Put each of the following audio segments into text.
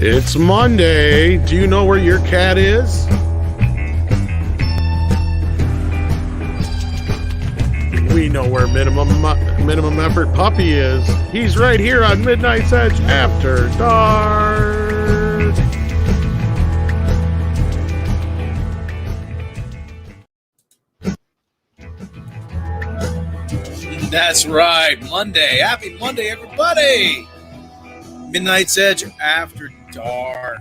It's Monday. Do you know where your cat is? We know where minimum effort puppy is. He's right here on Midnight's Edge After Dark. That's right, Monday. Happy Monday, everybody. Midnight's Edge After Dark.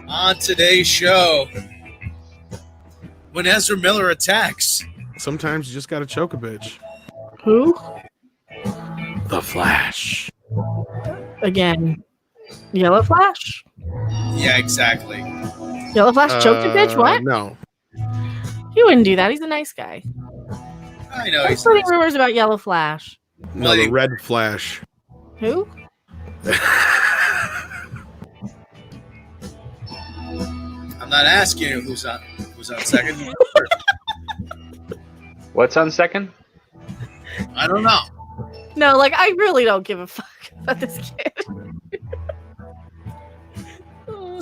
On today's show, when Ezra Miller attacks. Sometimes you just gotta choke a bitch. Who? The Flash. Again. Yellow Flash? Yeah, exactly. Yellow Flash choked a bitch? What? No. He wouldn't do that. He's a nice guy. I know. I'm He's spreading rumors about Yellow Flash. No, the Red Flash. Who? I'm not asking you who's on second. What's on second? I don't know. No, like, I really don't give a fuck about this kid.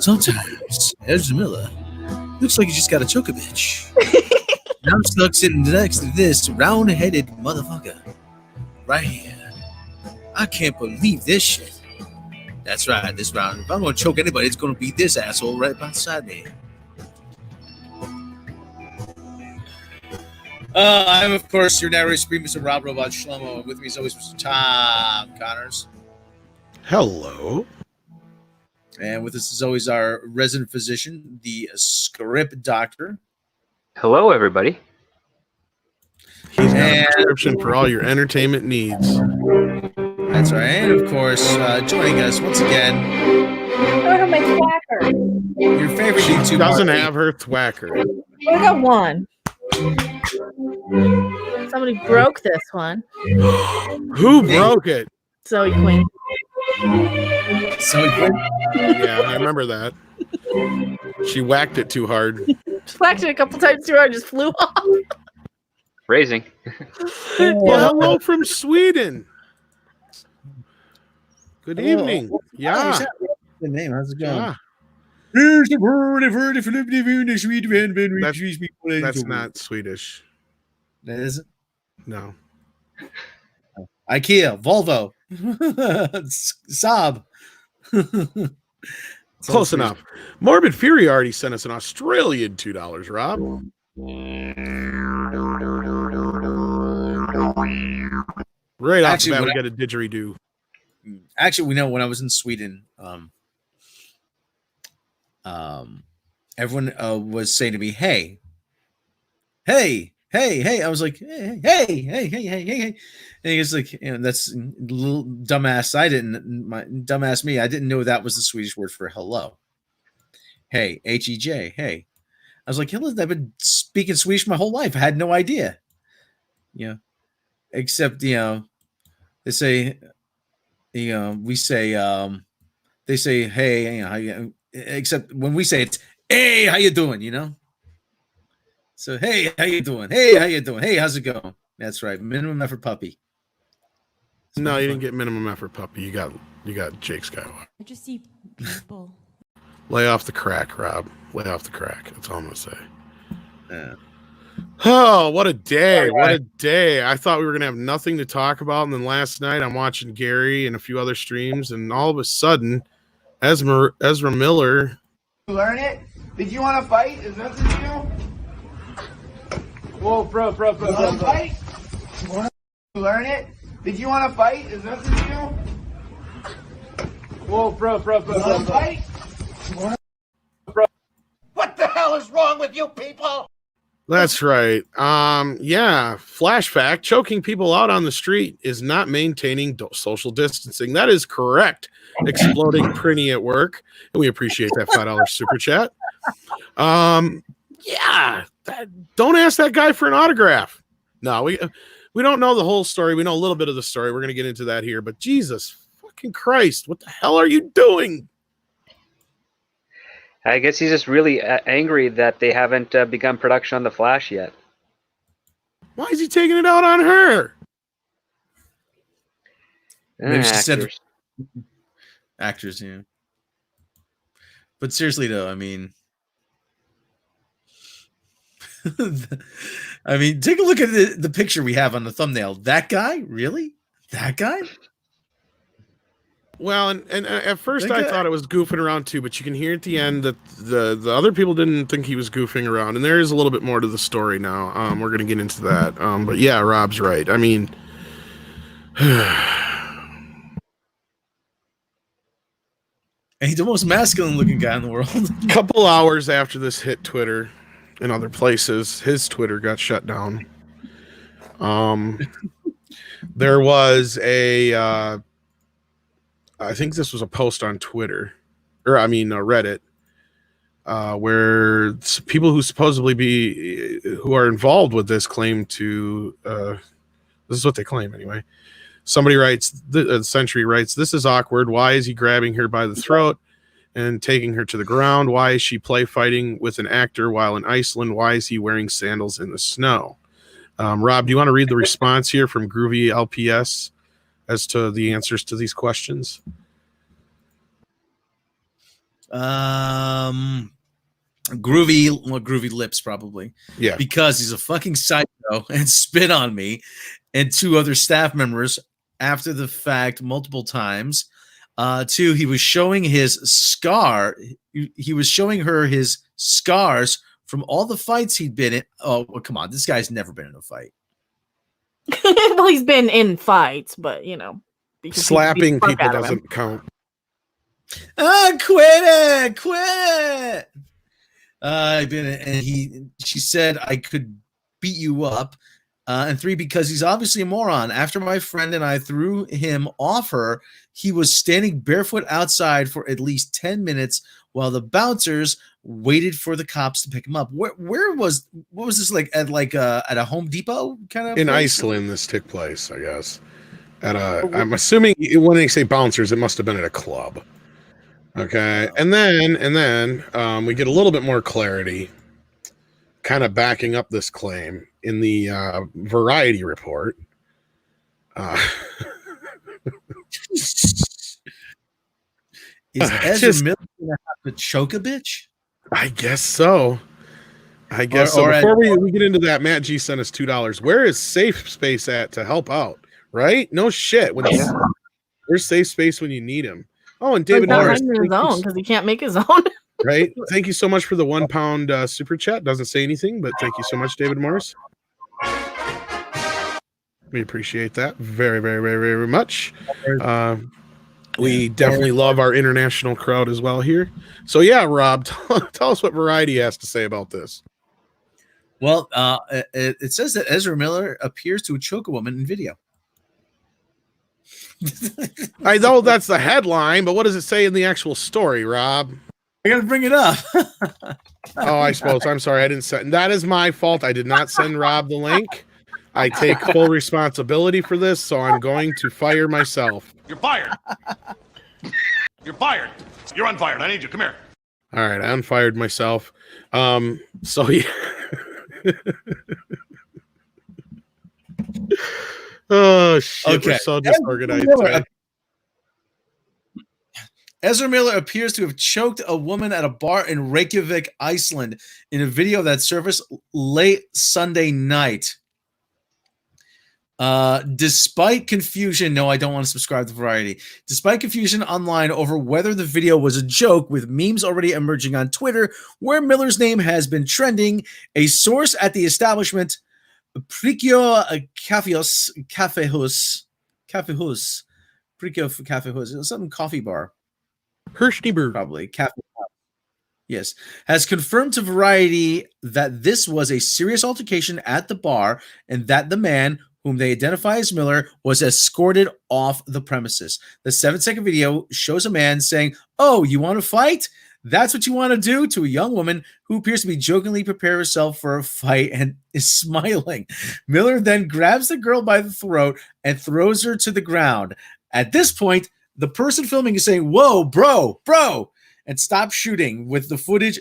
Sometimes Ezra Miller looks like he just got to choke a bitch. And I'm stuck sitting next to this round-headed motherfucker right here. I can't believe this shit. That's right, this round. If I'm going to choke anybody, it's going to be this asshole right beside me. I'm, of course, your narrator, Scream, Mr. Rob Robot Shlomo, and with me, as always, Mr. Tom Connors. Hello. And with us, as always, our resident physician, the script doctor. Hello, everybody. He's got a prescription for all your entertainment needs. That's right. And, of course, joining us once again, I have my thwacker. your favorite She YouTube doesn't market. have her thwacker. I got one. Somebody broke this one. Who broke it? Zoe Queen. So good. Yeah, I remember that. She whacked it too hard. Just whacked it a couple times too hard, just flew off. Phrasing. Well, hello from Sweden. Good evening. Yeah. Good name. How's it going? Yeah. Here's the word I've heard if you live in the Sweden. That's not Swedish. That isn't. No. IKEA, Volvo, Saab. Close enough. Morbid Fury already sent us an Australian $2, Rob. Right off the Actually, bat, when we got a didgeridoo. Actually, we know when I was in Sweden, everyone was saying to me, "Hey, hey, hey, hey." I was like, "Hey, hey, hey, hey, hey, hey." And he was like, "That's a little dumbass." Dumbass me. I didn't know that was the Swedish word for hello. Hey, H-E-J. Hey. I was like, "Listen, I've been speaking Swedish my whole life. I had no idea." Except they say. We say, they say, hey, how you, except when we say it's, hey, how you doing, So, hey, how you doing? Hey, how you doing? Hey, how's it going? That's right. Minimum effort puppy. No, you didn't get minimum effort, puppy. You got Jake Skywalker. I just see people. Lay off the crack, Rob. Lay off the crack. That's all I'm gonna say. Yeah. Oh, what a day. What a day. I thought we were going to have nothing to talk about. And then last night I'm watching Gary and a few other streams. And all of a sudden, Ezra Miller. Learn it? Did you want to fight? Is that the deal? Whoa, bro. Fight? Learn it? Did you want to fight? Is that the deal? Whoa, bro. Fight? What the hell is wrong with you people? That's right. Yeah. Flash fact: choking people out on the street is not maintaining social distancing. That is correct. Exploding Prinny at work, and we appreciate that $5 super chat. Yeah. Don't ask that guy for an autograph. No, we don't know the whole story. We know a little bit of the story. We're gonna get into that here, but Jesus fucking Christ, what the hell are you doing? I guess he's just really angry that they haven't begun production on The Flash yet. Why is he taking it out on her? Maybe she said, actors, yeah. But seriously, though, I mean, take a look at the picture we have on the thumbnail. That guy, really? That guy? Well, and at first That I guy- thought it was goofing around too, but you can hear at the end that the other people didn't think he was goofing around, and there is a little bit more to the story now. We're gonna get into that. But yeah, Rob's right. I mean, And he's the most masculine looking guy in the world. a couple hours after this hit Twitter and other places, his Twitter got shut down. There was a I think this was a post on Twitter, or I mean Reddit, where people who supposedly who are involved with this claim to this is what they claim anyway. Somebody writes, Century writes, "This is awkward. Why is he grabbing her by the throat and taking her to the ground? Why is she play fighting with an actor while in Iceland? Why is he wearing sandals in the snow?" Rob, do you want to read the response here from Groovy LPS as to the answers to these questions? Groovy lips probably. Yeah. Because he's a fucking psycho and spit on me and two other staff members after the fact multiple times. Two, he was showing his scar. He was showing her his scars from all the fights he'd been in. Oh, well, come on. This guy's never been in a fight. Well, he's been in fights, but you know, because he Slapping beat the fuck people out of him. doesn't count. Quit it. She said I could beat you up. And three, because he's obviously a moron. After my friend and I threw him off her, he was standing barefoot outside for at least 10 minutes while the bouncers waited for the cops to pick him up. What was this like at a Home Depot kind of In place? Iceland, this took place, I guess. I'm assuming when they say bouncers, it must have been at a club. Okay, and then we get a little bit more clarity, kind of backing up this claim in the Variety report. Is Ezra Miller gonna have to choke a bitch? I guess so. Or So. at- Before we get into that, Matt G sent us $2. Where is Safe Space at to help out? Right? No shit. Where's Safe Space when you need him? Oh, and David He's not Morris. hiding his own because he can't make his own. Right? Thank you so much for the £1 super chat. Doesn't say anything, but thank you so much, David Morris. We appreciate that very, very, very, very much. We definitely love our international crowd as well here. So yeah, Rob, tell us what Variety has to say about this. Well, it says that Ezra Miller appears to choke a woman in video. I know that's the headline, but what does it say in the actual story, Rob? I gotta bring it up. Oh, I suppose. I'm sorry. I didn't send. That is my fault. I did not send Rob the link. I take full responsibility for this, so I'm going to fire myself. You're fired. You're fired. You're unfired. I need you. Come here. All right, I unfired myself. So yeah. Oh shit! Okay. We're so disorganized. Ezra Miller appears to have choked a woman at a bar in Reykjavik, Iceland, in a video that surfaced late Sunday night. Despite confusion, no, I don't want to subscribe to Variety. Despite confusion online over whether the video was a joke, with memes already emerging on Twitter, where Miller's name has been trending, a source at the establishment, Prikio Cafehus, Prikio Cafehus, some coffee bar. Hirschneberg. Probably cafe. Yes, has confirmed to Variety that this was a serious altercation at the bar and that the man, whom they identify as Miller, was escorted off the premises. The 7-second video shows a man saying, "Oh, you want to fight? That's what you want to do," to a young woman who appears to be jokingly preparing herself for a fight and is smiling. Miller then grabs the girl by the throat and throws her to the ground. At this point, the person filming is saying, "Whoa, bro," and stop shooting, with the footage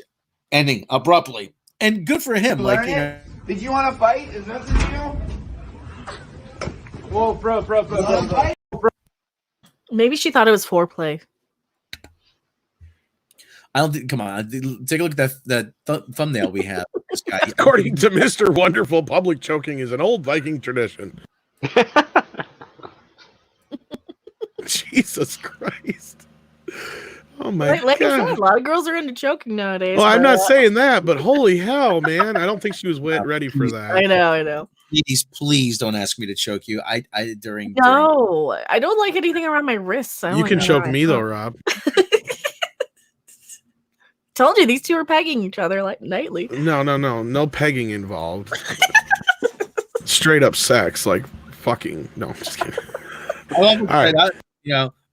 ending abruptly. And good for him. Like, you know, Did you want to fight? Is that the deal? Whoa, bro. Maybe she thought it was foreplay. I don't think. Come on, take a look at that thumbnail we have. This guy. According to Mr. Wonderful, public choking is an old Viking tradition. Jesus Christ. Oh my Like I God. said, a lot of girls are into choking nowadays. Well, I'm but, not saying that, but holy hell, man. I don't think she was ready for that. I know. Please don't ask me to choke you. During No, I don't like anything around my wrists. I don't You like can that choke around me my though, throat. Rob. Told you these two are pegging each other like nightly. No pegging involved. Straight up sex, like fucking. No, I'm just kidding. All right.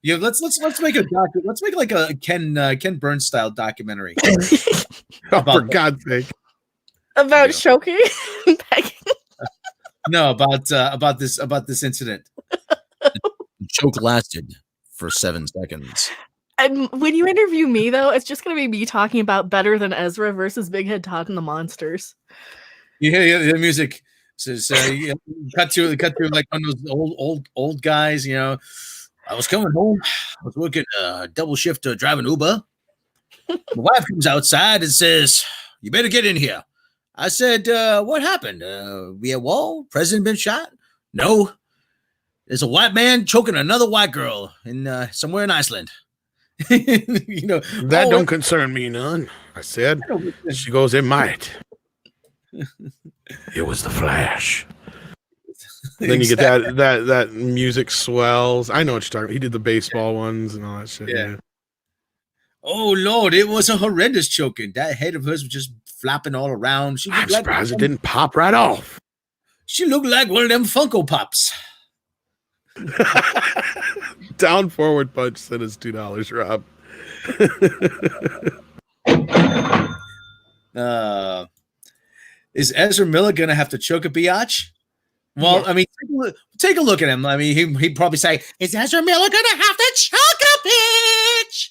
Let's make a let's make like a Ken Burns style documentary. For God's sake. About choking and pegging. No, about this incident. The choke lasted for 7 seconds. And when you interview me, though, it's just going to be me talking about Better Than Ezra versus Big Head Todd and the Monsters. Yeah, the music says cut to like one of those old guys. I was coming home. I was working double shift driving Uber. My wife comes outside and says, "You better get in here." I said, "What happened? We at wall? President been shot?" "No. There's a white man choking another white girl in somewhere in Iceland." That don't concern me none. I said. She goes, "It might." It was the Flash. Then you get that music swells. I know what you're talking about. He did the baseball ones and all that shit. Yeah. Oh Lord, it was a horrendous choking. That head of hers was just flapping all around. I'm surprised it didn't pop right off. She looked like one of them Funko Pops. Down forward punch said it's $2, Rob. Is Ezra Miller gonna have to choke a biatch? Well, yeah. I mean, take a look at him. I mean, he'd probably say, "Is Ezra Miller gonna have to choke a bitch?"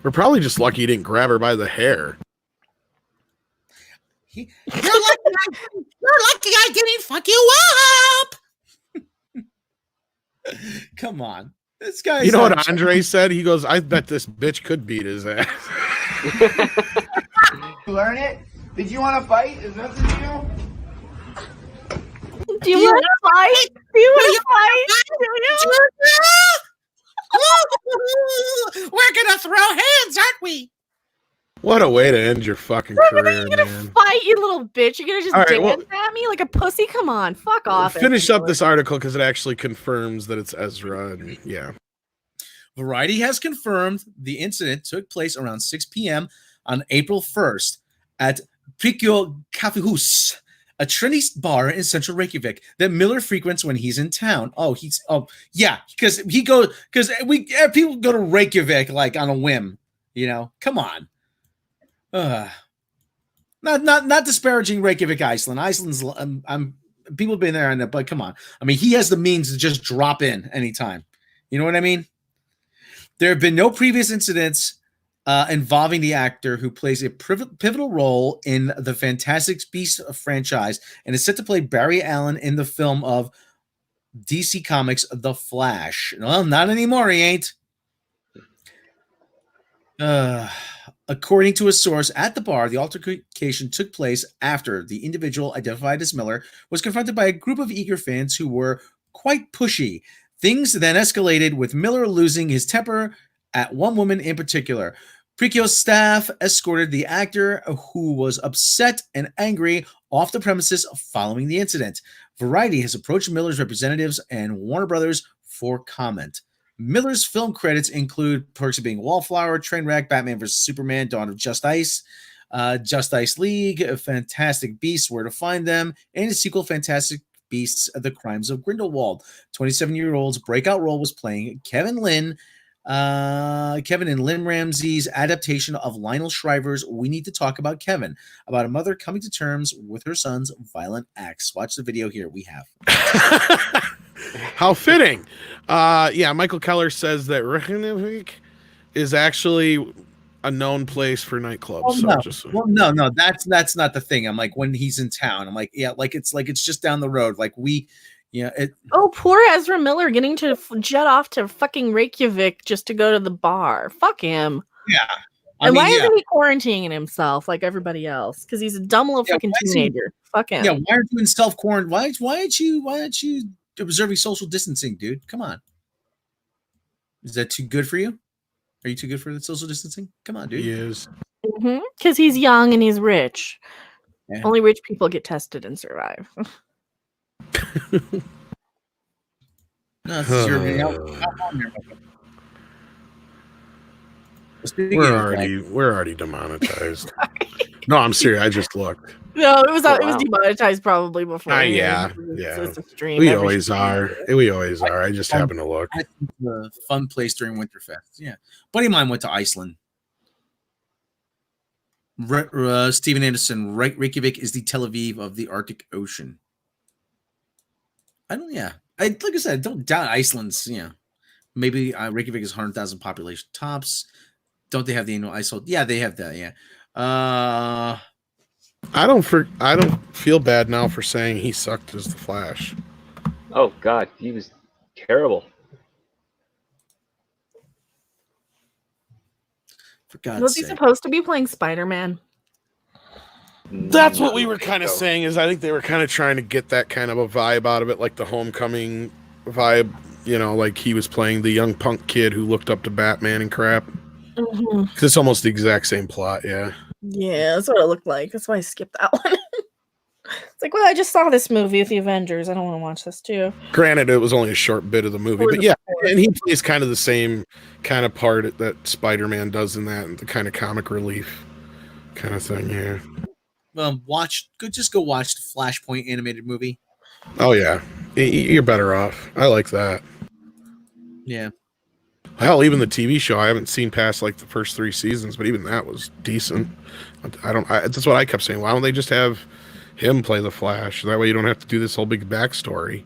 We're probably just lucky he didn't grab her by the hair. You're lucky I didn't fuck you up. Come on. This guy. You know what Andre said? He goes, "I bet this bitch could beat his ass." You learn it? Did you want to fight? Is that the deal? Do you want to fight? Do you want to fight? We're gonna throw hands, aren't we? What a way to end your fucking career, You're gonna fight, you little bitch. You're gonna just dance at me like a pussy? Come on, fuck off. Finish up this article because it actually confirms that it's Ezra. And yeah. Variety has confirmed the incident took place around 6 p.m. on April 1st at Prikyo Kaffehus, a trendy bar in central Reykjavik that Miller frequents when he's in town. Because people go to Reykjavik like on a whim, Come on. Not disparaging Reykjavik, Iceland. Iceland's people have been there, but come on. I mean, he has the means to just drop in anytime. You know what I mean? There have been no previous incidents involving the actor who plays a pivotal role in the Fantastic Beasts franchise and is set to play Barry Allen in the film of DC Comics' The Flash. Well, not anymore, he ain't. According to a source at the bar, the altercation took place after the individual identified as Miller was confronted by a group of eager fans who were quite pushy. Things then escalated with Miller losing his temper at one woman in particular. Prikyo's staff escorted the actor, who was upset and angry, off the premises following the incident. Variety has approached Miller's representatives and Warner Brothers for comment. Miller's film credits include Perks of Being a Wallflower, Trainwreck, Batman vs. Superman, Dawn of Just Ice, Just Ice League, Fantastic Beasts, Where to Find Them, and his sequel, Fantastic Beasts: The Crimes of Grindelwald. 27-year-old's breakout role was playing Kevin in Lynn Ramsey's adaptation of Lionel Shriver's We Need to Talk About Kevin, about a mother coming to terms with her son's violent acts. Watch the video here. We have. How fitting. Michael Keller says that Reykjavik is actually a known place for nightclubs. No, that's not the thing. I'm like, when he's in town, I'm like, yeah, like it's just down the road. Like poor Ezra Miller getting to jet off to fucking Reykjavik just to go to the bar. Fuck him. Yeah. And why isn't he quarantining himself like everybody else? Because he's a dumb little fucking teenager. Fuck him. Yeah, why aren't you in self-quarantine? Why aren't you observing social distancing, dude? Come on. Is that too good for you? Are you too good for the social distancing? Come on, dude. He is. Because he's young and he's rich. Yeah. Only rich people get tested and survive. No, this is your We're already demonetized. No, I'm serious. I just looked. No, it was wow. demonetized probably before. Yeah. It's a stream. We Every always stream. are. We always are. I just happen to look. a fun place during Winterfest. Yeah. Buddy of mine went to Iceland. Steven Anderson, Reykjavik is the Tel Aviv of the Arctic Ocean. Like I said, I don't doubt Iceland's, maybe Reykjavik is 100,000 population tops. Don't they have the annual ice hold? Yeah, they have that. Yeah. I don't feel bad now for saying he sucked as the Flash. Oh God, he was terrible. For God's Was he sake. supposed to be playing Spider-Man? That's what we were kind of saying. Is I think they were kind of trying to get that kind of a vibe out of it, like the Homecoming vibe. Like he was playing the young punk kid who looked up to Batman and crap. Because it's almost the exact same plot. Yeah. Yeah, that's what it looked like. That's why I skipped that one. It's like, well, I just saw this movie with the Avengers. I don't want to watch this too. Granted, it was only a short bit of the movie, but yeah, and he plays kind of the same kind of part that Spider-Man does in that, the kind of comic relief kind of thing. Yeah. Just go watch the Flashpoint animated movie. Oh yeah, you're better off. I like that. Yeah. Hell, even the TV show I haven't seen past like the first 3 seasons, but even that was decent. That's what I kept saying. Why don't they just have him play the Flash? That way you don't have to do this whole big backstory.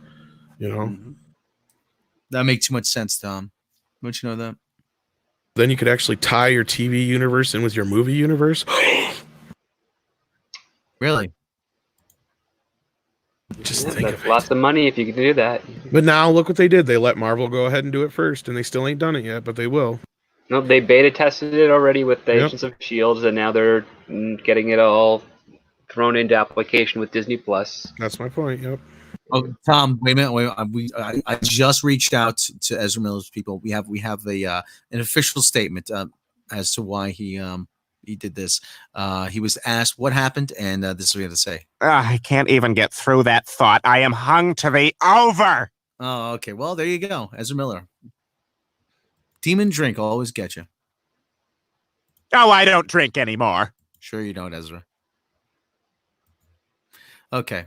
That makes too much sense, Tom. Don't you know that? Then you could actually tie your TV universe in with your movie universe. Really? Just Yeah, think that's of it. lots of money if you can do that. But now look what they did. They let Marvel go ahead and do it first, and they still ain't done it yet, but they will. No, they beta tested it already with the Agents of S.H.I.E.L.D., and now they're getting it all thrown into application with Disney Plus. That's my point. Yep. Oh, Tom, wait a minute. I just reached out to Ezra Miller's people. We have an official statement as to why he did this. He was asked what happened, and this is what he had to say. I can't even get through that thought. I am hung to the over. Oh, okay. Well, there you go. Ezra Miller. Demon drink will always get you. Oh, I don't drink anymore. Sure you don't, Ezra. Okay.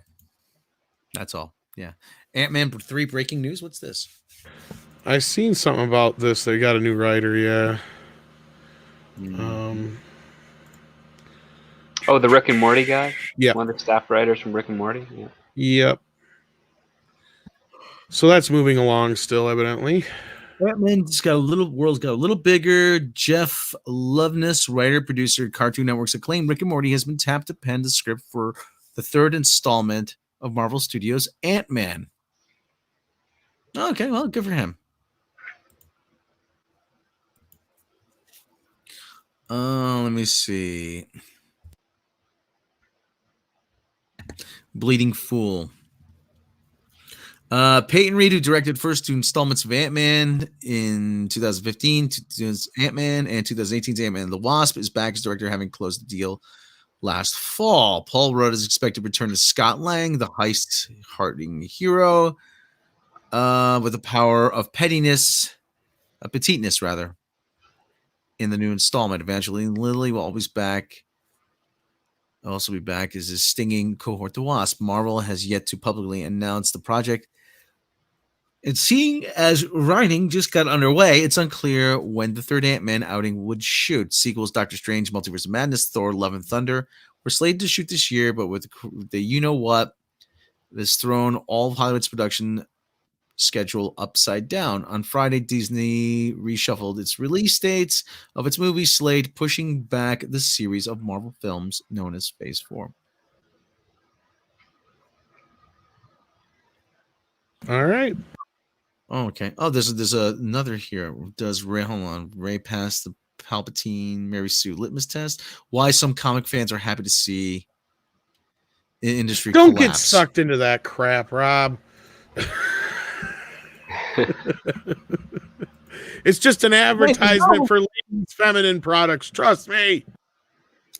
That's all. Yeah. Ant-Man 3 breaking news. What's this? I've seen something about this. They got a new writer, yeah. Oh, the Rick and Morty guy? Yeah. One of the staff writers from Rick and Morty? Yeah. Yep. So that's moving along still, evidently. World's got a little bigger. Jeff Loveness, writer, producer, Cartoon Network's acclaimed Rick and Morty, has been tapped to pen the script for the 3rd installment of Marvel Studios' Ant-Man. Okay, well, good for him. Let me see. Bleeding Fool. Peyton Reed, who directed first 2 installments of Ant-Man in 2015, Ant-Man, and 2018's Ant-Man and the Wasp, is back as director, having closed the deal last fall. Paul Rudd is expected to return to Scott Lang, the heist-hardening hero, with the power of pettiness, in the new installment. Evangeline Lilly will also be back as his stinging cohort, the Wasp. Marvel has yet to publicly announce the project. And seeing as writing just got underway, it's unclear when the 3rd Ant-Man outing would shoot. Sequels Doctor Strange, Multiverse of Madness, Thor, Love and Thunder were slated to shoot this year, but with the you-know-what, has thrown all of Hollywood's production schedule upside down. On Friday, Disney reshuffled its release dates of its movie slate, pushing back the series of Marvel films known as Phase 4. All right. Oh, okay. Oh, there's another here. Does Ray? Hold on. Ray pass the Palpatine, Mary Sue litmus test. Why some comic fans are happy to see industry Don't get collapse. sucked into that crap, Rob. It's just an advertisement for ladies' feminine products. Trust me.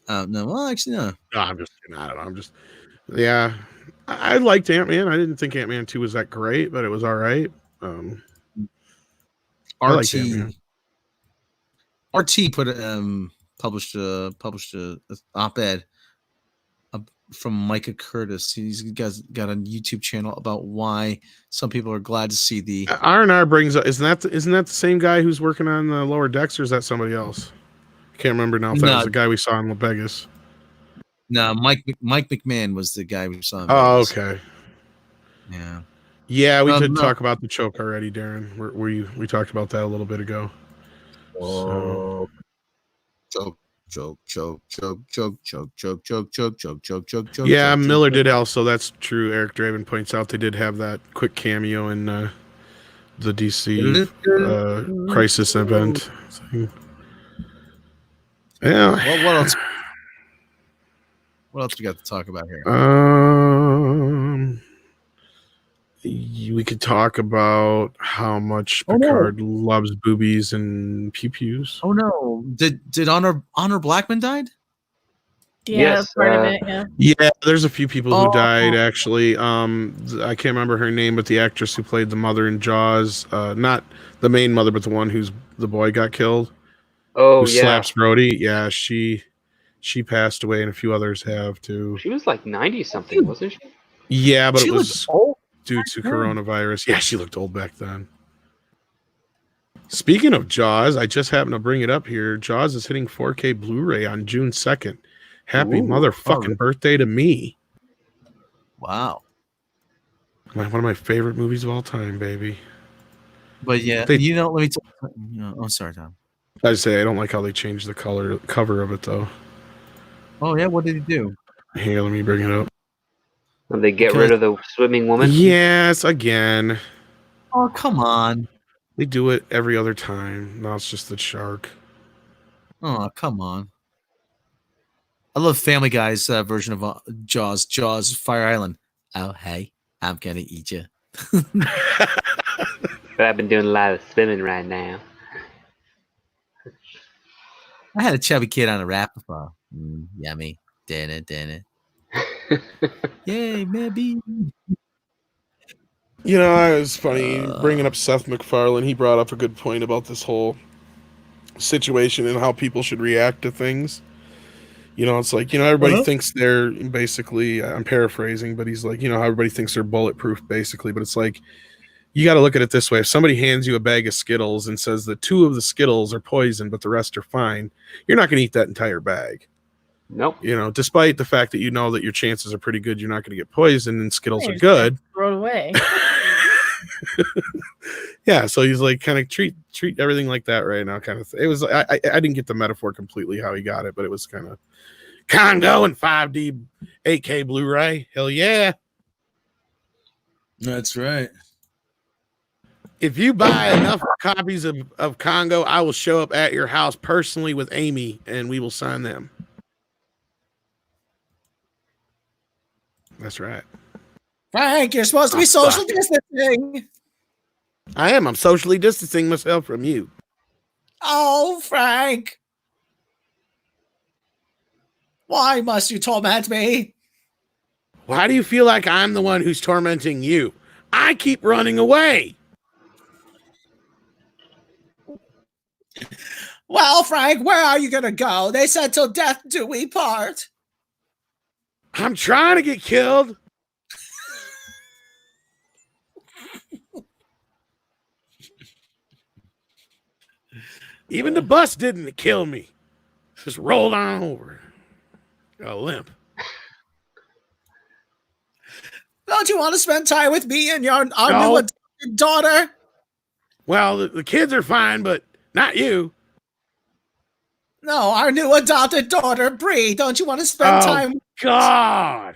No, well, actually, no. No, I don't know. Yeah. I liked Ant-Man. I didn't think Ant-Man 2 was that great, but it was all right. I liked Ant-Man. RT published a op-ed from Micah Curtis. He's got a YouTube channel about why some people are glad to see the R&R brings up. Isn't that the same guy who's working on the Lower Decks, or is that somebody else? I can't remember now if that was the guy we saw in Vegas. No, Mike McMahon was the guy we saw in Vegas. Vegas. Okay. Yeah, we did talk about the choke already, Darren. We talked about that a little bit ago. So. Choke. Yeah, Miller did also. That's true. Eric Draven points out they did have that quick cameo in the DC Crisis event. So, yeah. What else? What else we got to talk about here? We could talk about how much Picard loves boobies and pew-pews. Oh no! Did Honor Blackman died? Yeah, Yes, part of it. Yeah. Yeah, there's a few people who died actually. I can't remember her name, but the actress who played the mother in Jaws, not the main mother, but the one whose the boy got killed. Oh, who slaps Brody. Yeah, she passed away, and a few others have too. She was like 90 something, wasn't she? Yeah, but it was due to coronavirus. Yeah, she looked old back then. Speaking of Jaws, I just happened to bring it up here. Jaws is hitting 4K Blu-ray on June 2nd. Happy motherfucking birthday to me. Wow. One of my favorite movies of all time, baby. But yeah, let me tell you. I'm sorry, Tom. I say I don't like how they changed the cover of it, though. Oh, yeah? What did he do? Here, let me bring it up. Did they get rid of the swimming woman? Yes, again. Oh, come on. They do it every other time. Now it's just the shark. Oh, come on. I love Family Guy's version of Jaws, Fire Island. Oh, hey, I'm going to eat you. But I've been doing a lot of swimming right now. I had a chubby kid on a raft before. Yummy. Dinner. Yay, maybe. You know, it was funny bringing up Seth MacFarlane. He brought up a good point about this whole situation and how people should react to things. You know, it's like, everybody thinks they're basically, I'm paraphrasing, but he's like, how everybody thinks they're bulletproof, basically. But it's like, you got to look at it this way. If somebody hands you a bag of Skittles and says that 2 of the Skittles are poison, but the rest are fine, you're not going to eat that entire bag. Nope. Despite the fact that that your chances are pretty good you're not going to get poisoned and Skittles are good. Throw it away. Yeah, so he's like, kind of treat everything like that right now, kind of thing. It was I didn't get the metaphor completely how he got it, but it was kind of Congo and 5D 8K Blu-ray. Hell yeah. That's right. If you buy enough copies of Congo, I will show up at your house personally with Amy and we will sign them. That's right. Frank, you're supposed to be social distancing. I am. I'm socially distancing myself from you. Oh, Frank. Why must you torment me? Why do you feel like I'm the one who's tormenting you? I keep running away. Well, Frank, where are you going to go? They said till death do we part. I'm trying to get killed. Even the bus didn't kill me. Just rolled on over. Got a limp. Don't you want to spend time with me and our new adopted daughter? Well, the kids are fine, but not you. No, our new adopted daughter, Bree. Don't you want to spend time? God.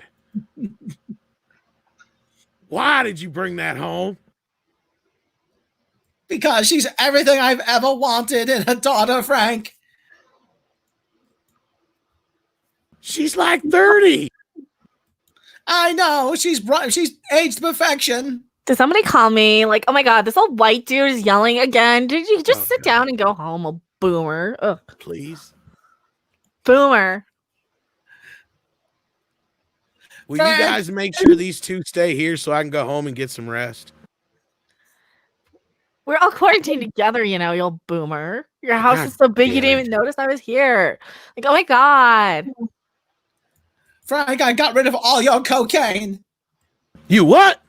Why did you bring that home? Because she's everything I've ever wanted in a daughter, Frank. She's like 30. I know. She's aged to perfection. Did somebody call me? Like, oh my god, this old white dude is yelling again. Did you just Oh, sit God. down and go home, a boomer? Ugh. Please. Boomer. Will you guys make sure these two stay here so I can go home and get some rest? We're all quarantined together, you know, you old boomer. Your house God is so big you damn didn't even notice I was here. Like, oh my god. Frank, I got rid of all your cocaine. You what?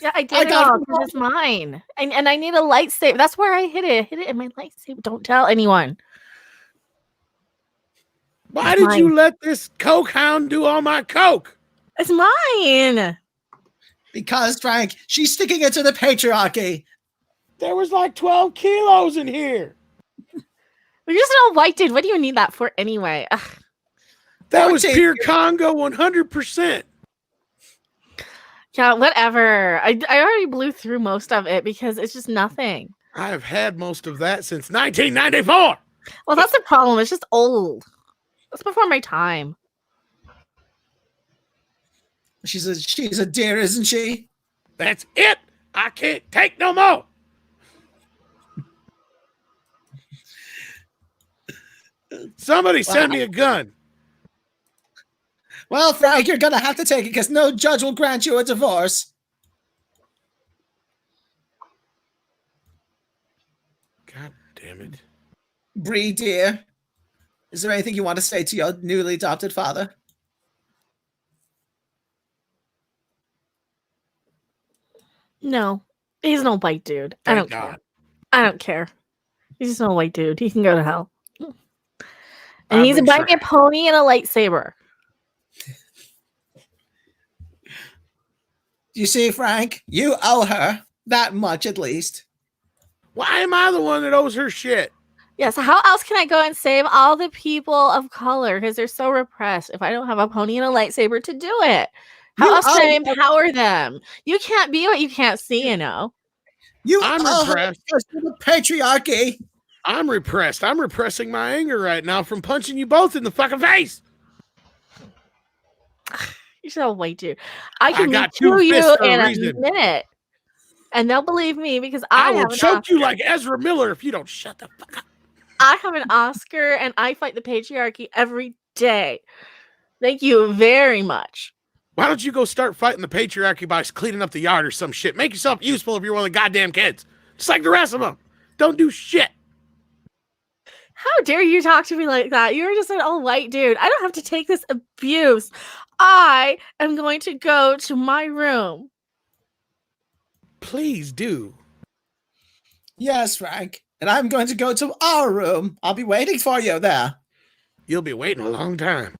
Yeah, I did I it got all it because it's mine. And I need a lightsaber. That's where I hid it. I hid it in my lightsaber. Don't tell anyone. Why It's did you mine. let this coke hound do all my coke? It's mine. Because, Frank, she's sticking it to the patriarchy. There was like 12 kilos in here. You're just an old white dude. What do you need that for anyway? Ugh. That was 14. pure Congo 100%. Yeah, whatever. I already blew through most of it because it's just nothing. I have had most of that since 1994. Well, that's the problem. It's just old. That's before my time. She's a dear, isn't she? That's it. I can't take no more. Somebody send me a gun. Well, Frank, you're gonna have to take it because no judge will grant you a divorce. God damn it. Bree, dear, is there anything you want to say to your newly adopted father? No, he's an old white dude. I Thank don't God. care. I don't care. He's just an old white dude. He can go to hell. And I've he's been buying me a trying. pony and a lightsaber. You see, Frank, you owe her that much at least. Why am I the one that owes her shit? Yeah, so how else can I go and save all the people of color because they're so repressed if I don't have a pony and a lightsaber to do it? How else can I empower them? You can't be what you can't see, you know. I'm repressed. Because of the patriarchy. I'm repressed. I'm repressing my anger right now from punching you both in the fucking face. You're so white dude. I can got meet two you fists for a in a reason. minute. And they'll believe me because I I will have an choke you Oscar. like Ezra Miller if you don't shut the fuck up. I have an Oscar and I fight the patriarchy every day. Thank you very much. Why don't you go start fighting the patriarchy by cleaning up the yard or some shit? Make yourself useful if you're one of the goddamn kids. Just like the rest of them. Don't do shit. How dare you talk to me like that? You're just an old white dude. I don't have to take this abuse. I am going to go to my room. Please do. Yes, Frank. And I'm going to go to our room. I'll be waiting for you there. You'll be waiting a long time.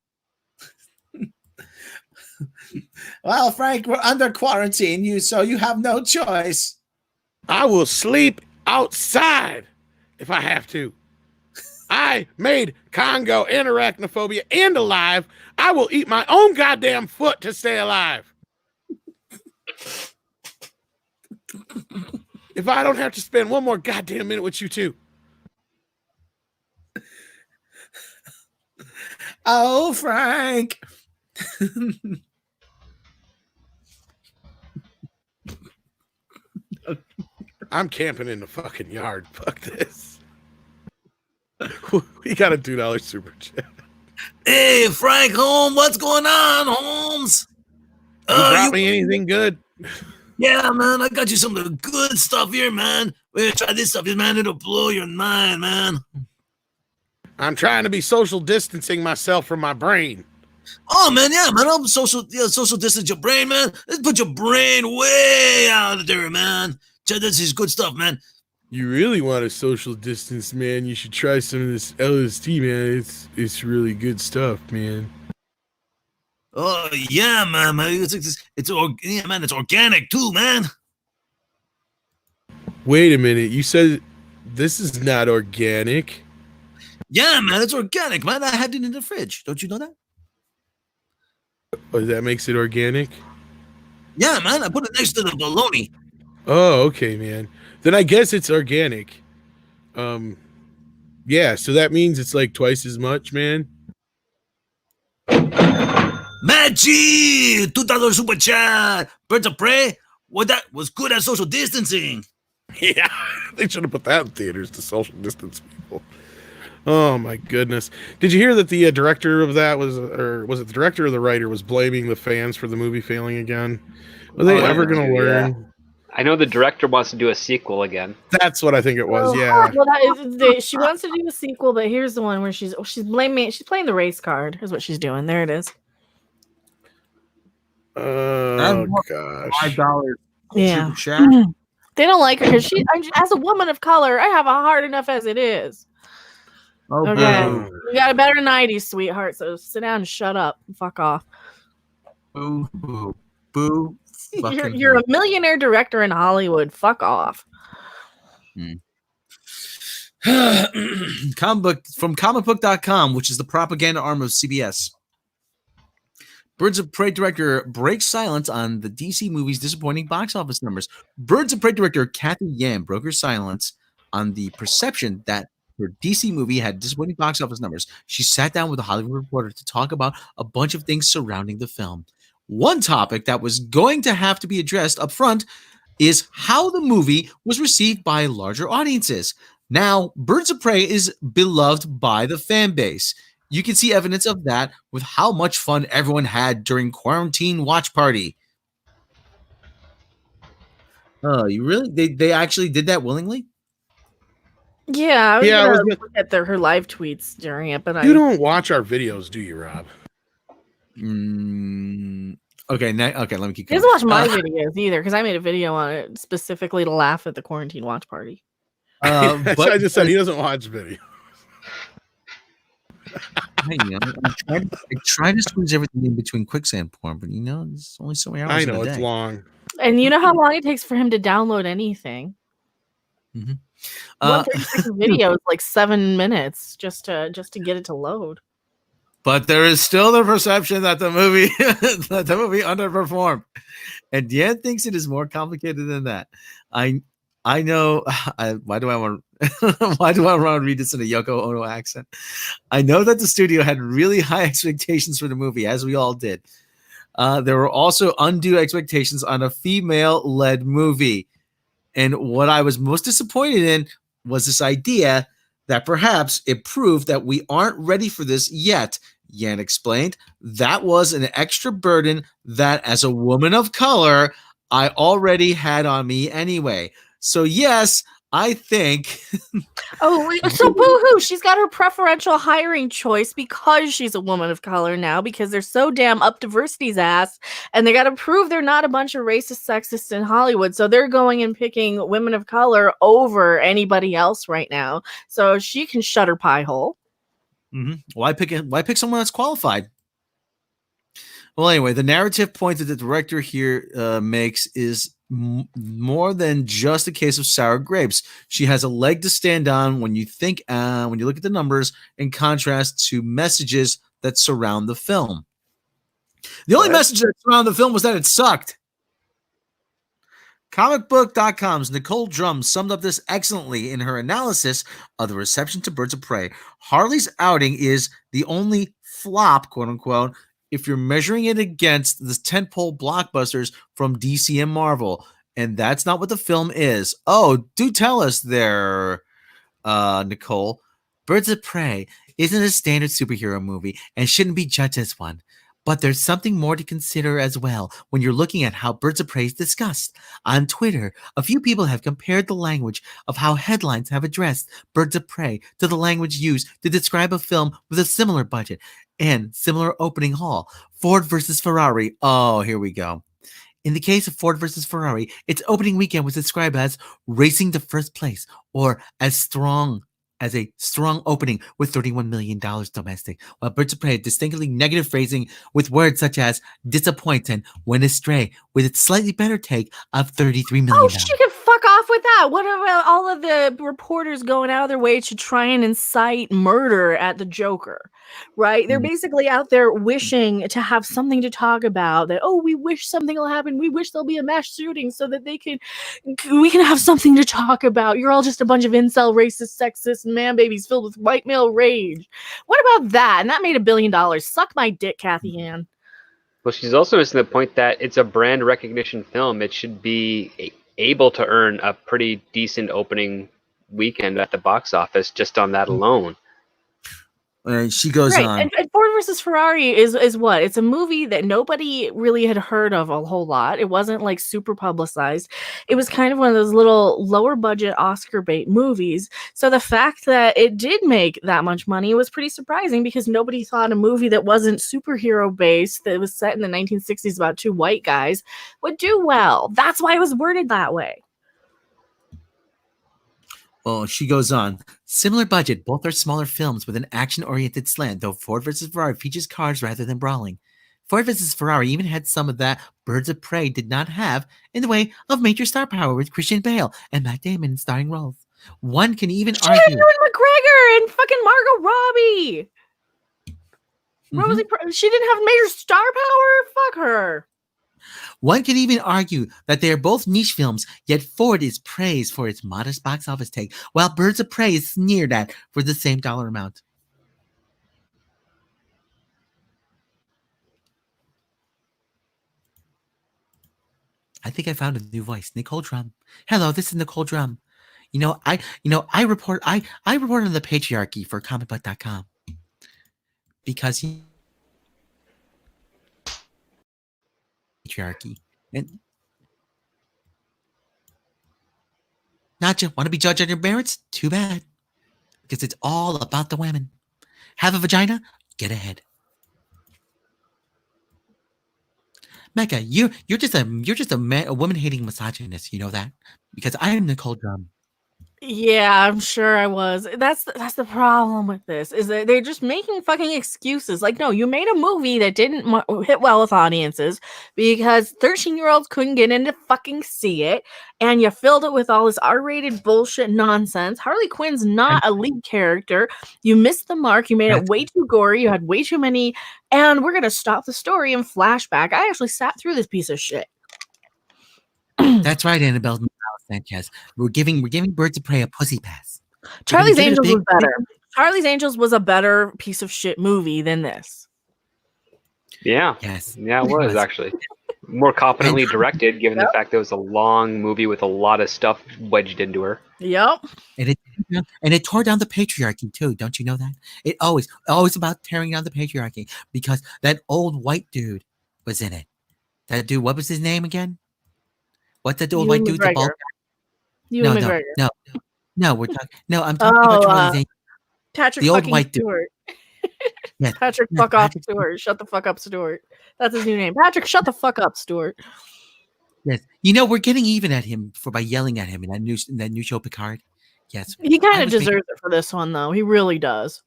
Well, Frank, we're under quarantine, so you have no choice. I will sleep outside if I have to. I made Congo and arachnophobia and alive. I will eat my own goddamn foot to stay alive. If I don't have to spend one more goddamn minute with you two. Oh, Frank. I'm camping in the fucking yard. Fuck this. We got a $2 super chat. Hey, Frank Holmes, what's going on, Holmes? You brought me anything good? Yeah, man, I got you some of the good stuff here, man. We're gonna try this stuff here, man. It'll blow your mind, man. I'm trying to be social distancing myself from my brain. Oh man, yeah, man. I'm social distance your brain, man. Let's put your brain way out there, man. This is good stuff, man. You really want a social distance, man? You should try some of this LSD, man. It's really good stuff, man. Oh yeah, man. Yeah, man. It's organic too, man. Wait a minute. You said this is not organic. Yeah, man. It's organic, man. I had it in the fridge. Don't you know that? Oh, that makes it organic? Yeah, man. I put it next to the bologna. Oh, okay, man. Then I guess it's organic. Yeah, so that means it's like twice as much, man. Matchy, $2 super chat. Birds of Prey. What that was good at social distancing. Yeah, they should have put that in theaters to social distance people. Oh my goodness! Did you hear that the director of that was it the director or the writer was blaming the fans for the movie failing again? Are they ever going to learn? Yeah. I know the director wants to do a sequel again. That's what I think it was. Oh, Yeah. well, she wants to do a sequel, but here's the one where she's playing the race card. Is what she's doing. There it is. Oh gosh. $5 Yeah. super chat. They don't like her because as a woman of color, I have a hard enough as it is. Oh, Okay, boo. you got a better 90s, sweetheart. So sit down and shut up. And fuck off. Boo, boo, boo. You're a millionaire director in Hollywood. Fuck off. Comicbook.com, which is the propaganda arm of CBS. Birds of Prey director breaks silence on the DC movie's disappointing box office numbers. Birds of Prey director Kathy Yan broke her silence on the perception that her DC movie had disappointing box office numbers. She sat down with a Hollywood Reporter to talk about a bunch of things surrounding the film. One topic that was going to have to be addressed up front is how the movie was received by larger audiences. Now, Birds of Prey is beloved by the fan base. You can see evidence of that with how much fun everyone had during quarantine watch party. Oh, you really? They actually did that willingly? Yeah, I was Yeah, gonna look at her live tweets during it, but You don't watch our videos, do you, Rob? Okay, okay, let me keep He going. doesn't watch my videos either because I made a video on it specifically to laugh at the quarantine watch party. But I just said he doesn't watch videos. I try to squeeze everything in between quicksand porn, but there's only so many hours. I know it's long, and you know how long it takes for him to download anything. Mm-hmm. One 30-second video is like 7 minutes just to get it to load. But there is still the perception that the movie underperformed, and Yan thinks it is more complicated than that. I know. Why do I want to read this in a Yoko Ono accent? I know that the studio had really high expectations for the movie, as we all did. There were also undue expectations on a female-led movie. And what I was most disappointed in was this idea that perhaps it proved that we aren't ready for this yet. Yan explained that was an extra burden that, as a woman of color, I already had on me anyway. So yes, I think. So boo-hoo, she's got her preferential hiring choice because she's a woman of color now, because they're so damn up diversity's ass, and they got to prove they're not a bunch of racist sexists in Hollywood. So they're going and picking women of color over anybody else right now. So she can shut her pie hole. Mm-hmm. Why pick someone that's qualified? Well, anyway, the narrative point that the director here makes is more than just a case of sour grapes. She has a leg to stand on when you look at the numbers in contrast to messages that surround the film. The only message that surrounded the film was that it sucked. Comicbook.com's Nicole Drum summed up this excellently in her analysis of the reception to Birds of Prey. Harley's outing is the only flop, quote unquote, if you're measuring it against the tentpole blockbusters from DC and Marvel. And that's not what the film is. Oh, do tell us there, Nicole. Birds of Prey isn't a standard superhero movie and shouldn't be judged as one. But there's something more to consider as well when you're looking at how Birds of Prey is discussed. On Twitter, a few people have compared the language of how headlines have addressed Birds of Prey to the language used to describe a film with a similar budget and similar opening haul. Ford versus Ferrari. Oh, here we go. In the case of Ford versus Ferrari, its opening weekend was described as racing to first place, or as a strong opening with $31 million domestic, while Birds of Prey had distinctly negative phrasing with words such as disappoint and went astray, with its slightly better take of $33 million. Oh, she can fuck off with that. What about all of the reporters going out of their way to try and incite murder at the Joker? Right? They're basically out there wishing to have something to talk about. That, we wish something will happen. We wish there'll be a mass shooting so that we can have something to talk about. You're all just a bunch of incel, racist, sexist man babies filled with white male rage. What about that? And that made $1 billion. Suck my dick, Kathy Ann. Well, she's also missing the point that it's a brand recognition film. It should be able to earn a pretty decent opening weekend at the box office just on that alone. She goes Right, on. and Ford versus Ferrari is what? It's a movie that nobody really had heard of a whole lot. It wasn't like super publicized. It was kind of one of those little lower budget Oscar bait movies. So the fact that it did make that much money was pretty surprising because nobody thought a movie that wasn't superhero based, that was set in the 1960s about two white guys, would do well. That's why it was worded that way. Well, she goes on. Similar budget, both are smaller films with an action-oriented slant, though Ford vs. Ferrari features cars rather than brawling. Ford vs. Ferrari even had some of that Birds of Prey did not have in the way of major star power with Christian Bale and Matt Damon in starring roles. One can even argue. Ewan McGregor and fucking Margot Robbie. She didn't have major star power? Fuck her. One can even argue that they are both niche films, yet Ford is praised for its modest box office take, while Birds of Prey is sneered at for the same dollar amount. I think I found a new voice, Nicole Drum. Hello, this is Nicole Drum. I report on the patriarchy for comicbook.com because patriarchy and not just want to be judged on your merits. Too bad, because it's all about the women. Have a vagina, get ahead. Mecca, you're just a woman hating misogynist. You know that because I am Nicole Drum. Yeah, I'm sure I was. That's the problem with this, is that they're just making fucking excuses. Like, no, you made a movie that didn't hit well with audiences because 13-year-olds couldn't get in to fucking see it, and you filled it with all this R-rated bullshit nonsense. Harley Quinn's not a lead character. You missed the mark. You made it way too gory. You had way too many, and we're gonna stop the story in flashback. I actually sat through this piece of shit. That's right, Annabelle Sanchez. We're giving Birds of Prey a pussy pass. Charlie's Angels was better. Charlie's Angels was a better piece of shit movie than this. Yeah. Yes. Yeah, it was actually more competently directed, given the fact that it was a long movie with a lot of stuff wedged into her. Yep. And it tore down the patriarchy too. Don't you know that? It always about tearing down the patriarchy because that old white dude was in it. That dude, what was his name again? What's that old white dude? The bald Ewan McGregor. No, we're talking. No, I'm talking about Charlie's Angels. Patrick the old fucking white Stewart. Yes. Patrick fuck off Stewart. Shut the fuck up, Stewart. That's his new name. Patrick, shut the fuck up, Stewart. Yes. We're getting even at him by yelling at him in that new show Picard. Yes. He kind of deserves it for this one, though. He really does.